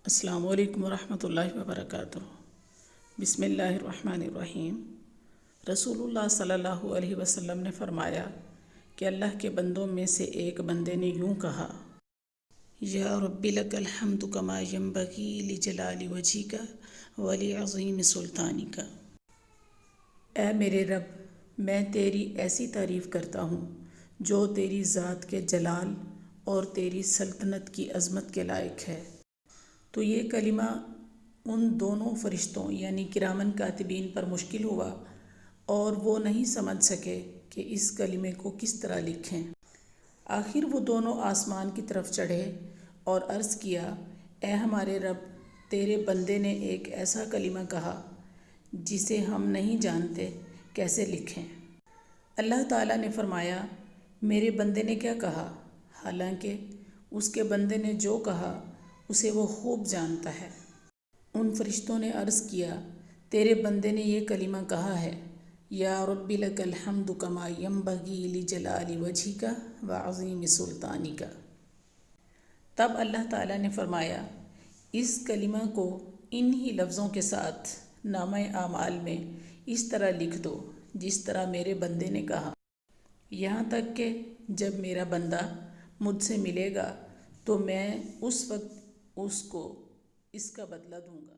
السلام علیکم ورحمۃ اللہ وبرکاتہ۔ بسم اللہ الرحمن الرحیم۔ رسول اللہ صلی اللہ علیہ وسلم نے فرمایا کہ اللہ کے بندوں میں سے ایک بندے نے یوں کہا: یا رب لک الحمد کما ینبغی لجلال وجہک ولعظیم سلطانک۔ اے میرے رب، میں تیری ایسی تعریف کرتا ہوں جو تیری ذات کے جلال اور تیری سلطنت کی عظمت کے لائق ہے۔ تو یہ کلمہ ان دونوں فرشتوں یعنی کرامن کاتبین پر مشکل ہوا اور وہ نہیں سمجھ سکے کہ اس کلمے کو کس طرح لکھیں۔ آخر وہ دونوں آسمان کی طرف چڑھے اور عرض کیا: اے ہمارے رب، تیرے بندے نے ایک ایسا کلمہ کہا جسے ہم نہیں جانتے کیسے لکھیں۔ اللہ تعالیٰ نے فرمایا: میرے بندے نے کیا کہا؟ حالانکہ اس کے بندے نے جو کہا اسے وہ خوب جانتا ہے۔ ان فرشتوں نے عرض کیا: تیرے بندے نے یہ کلمہ کہا ہے: یا رب لک الحمد کما ینبغی لجلال وجہک وعظیم سلطانک۔ تب اللہ تعالیٰ نے فرمایا: اس کلمہ کو انہی لفظوں کے ساتھ نامہ اعمال میں اس طرح لکھ دو جس طرح میرے بندے نے کہا، یہاں تک کہ جب میرا بندہ مجھ سے ملے گا تو میں اس وقت اس کو اس کا بدلہ دوں گا۔